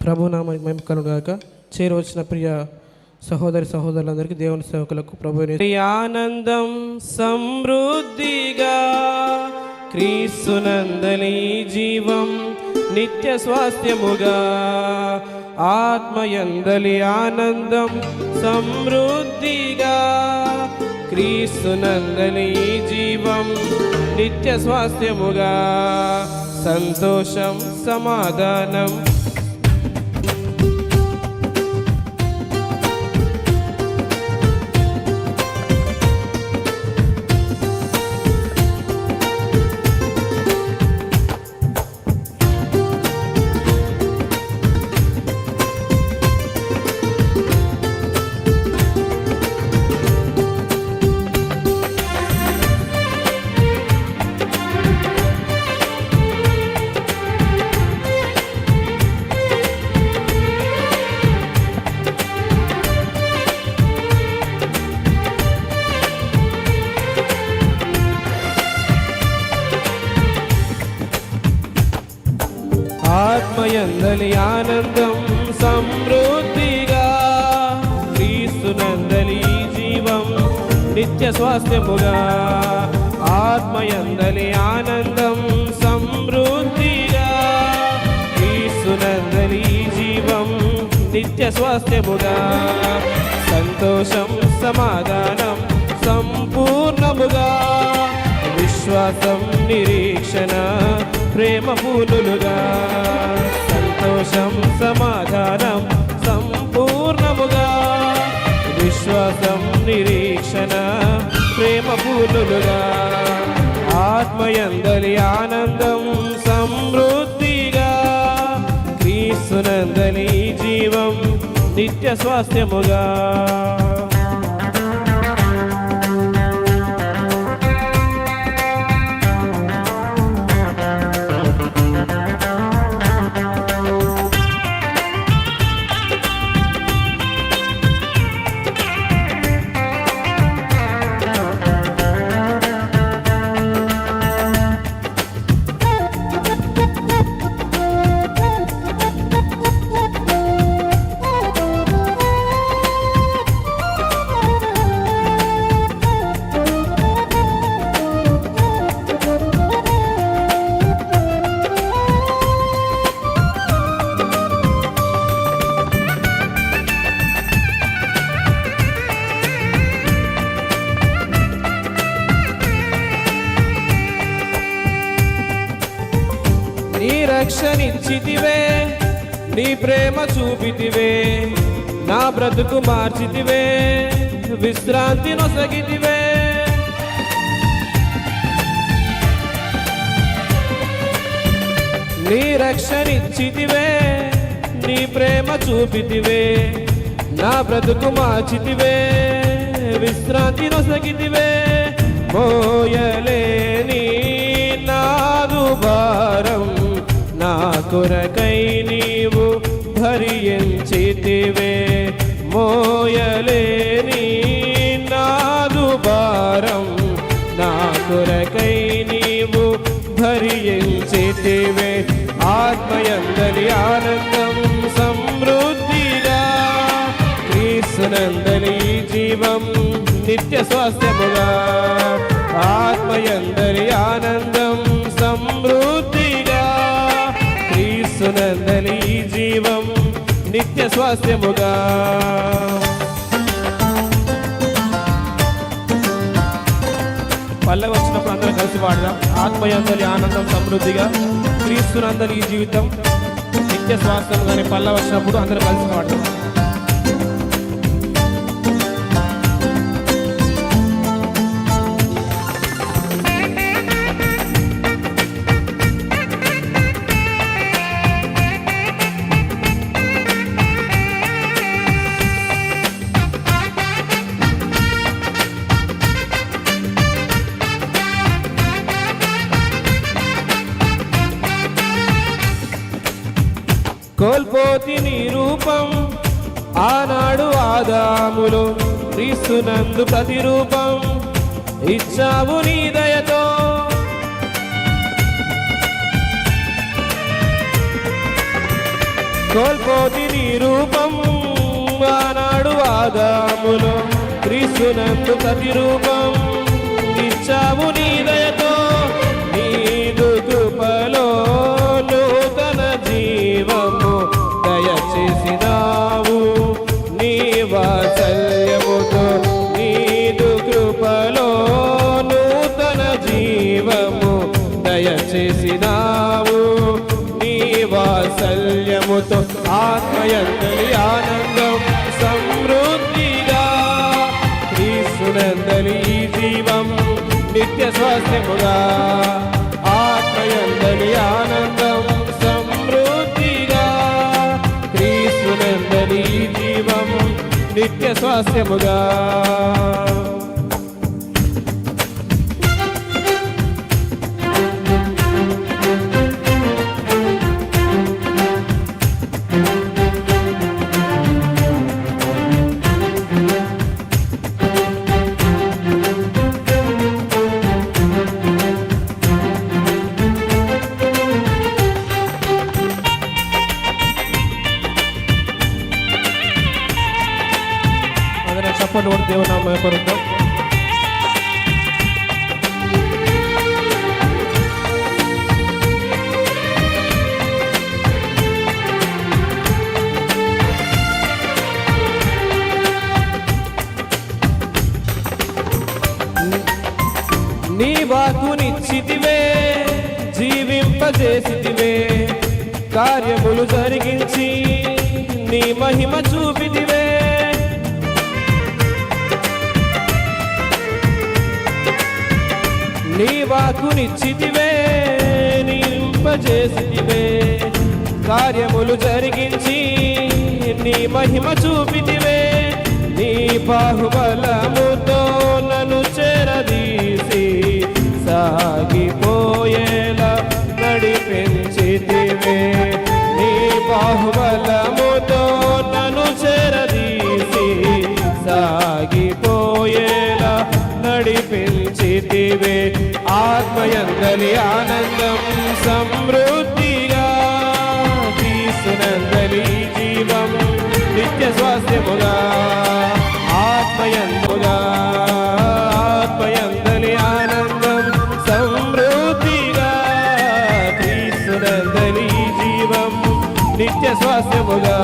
ప్రభు నామానికి మహిమ కలుగుగాక. చేరవచ్చిన ప్రియ సహోదరి సహోదరులందరికీ, దేవుని సేవకులకు ప్రభు ఆనందం సమృద్ధిగా క్రీస్తునందలి జీవం నిత్య స్వాస్థ్యముగా, ఆత్మయందలి ఆనందం సమృద్ధిగా క్రీస్తునందలి జీవం నిత్య స్వాస్థ్యముగా, సంతోషం సమాధానం ఆత్మయందలి ఆనందం సమృద్ధిగా క్రీస్తునందలి జీవం నిత్య స్వాస్థ్యముగా, ఆత్మయందలి ఆనందం సమృద్ధిగా క్రీస్తునందలి జీవం నిత్య స్వాస్థ్యముగా, సంతోషం సమాధానం సంపూర్ణముగా, విశ్వాసం నిరీక్షణ ప్రేమ పూలుగా, సంతోషం సమాధానం సంపూర్ణముగా, విశ్వాసం నిరీక్షణ ప్రేమ పూలుగా, ఆత్మయందలి ఆనందం సమృద్ధిగా క్రీస్తునందలి జీవం నిత్య స్వాస్థ్యముగా. నీ రక్షణిచ్చితివే, నీ ప్రేమ చూపితివే, నా బ్రతుకు మార్చితివే, విశ్రాంతి నొసగితివే. నీ రక్షణిచ్చితివే, నీ ప్రేమ చూపితివే, నా బ్రతుకు మార్చితివే, విశ్రాంతి నొసగితివే. మోయలేని నాదు భారం నా కొరకై నీవు భరించితివే, మోయలేని నాదు భారం నా కొరకై నీవు భరించితివే, ఆత్మయందలి ఆనందం సమృద్ధిగా క్రీస్తునందలి జీవం నిత్య స్వాస్థ్యముగా, ఆత్మయందలి ఆనందం సమృద్ధిగా క్రీస్తునందలి జీవం నిత్య స్వాస్థ్యముగా. పల్లె వచ్చినప్పుడు అందరం కలిసి పాడదాం. ఆత్మయందలి ఆనందం సమృద్ధిగా క్రీస్తునందలి జీవితం నిత్య స్వాస్థ్యం. కానీ పల్లె వచ్చినప్పుడు అందరం కలిసి పాడదాం. కోల్పోతి నీ రూపం ఆనాడు ఆదాములో, క్రీస్తునందు ప్రతిరూపం ఇచ్చావు నీ దయతో. కోల్పోతి ప్రతిరూపం ఆనాడు ఆదాములో క్రీస్తునందు ప్రతిరూపం ఇచ్చావు నీ దయతో నీదు కృపలో నూతన జీవము దయచేసినావు నీ వాత్సల్యముతో నీదు కృపలో నూతన జీవము దయచేసినావు నీ వాత్సల్యముతో ఆత్మయందలి ఆనందం సమృద్ధిగా క్రీస్తునందలి ఈ జీవం నిత్య స్వాస్థ్యముగా ఆత్మయందలి ఆనందం సమృద్ధిగా క్రీస్తునందలి ఈ జీవం నిత్య స్వాస్థ్యముగా చప్పట్లు కూడా దేవునామ కొరకు నీ వాక్కునిచ్చితివే జీవింపజేసితివే కార్యములు జరిగించి నీ మహిమ చూపితివే నీ వాక్కునిచ్చితివే నింపజేసితివే కార్యములు జరిగించి నీ మహిమ చూపితివే నీ బాహుబలముతో నన్ను చేరదీసి సాగిపోయేలా నడిపించితివే నీ బాహుబలముతో నన్ను చేరదీసి సాగిపోయేలా నడిపించితివే ఆత్మయందలి ఆనందం సమృద్ధిగా క్రీస్తునందలి జీవం నిత్య స్వాస్థ్యముగా ఆత్మయందలి ఆనందం సమృద్ధిగా క్రీస్తునందలి జీవం నిత్య స్వాస్థ్యముగా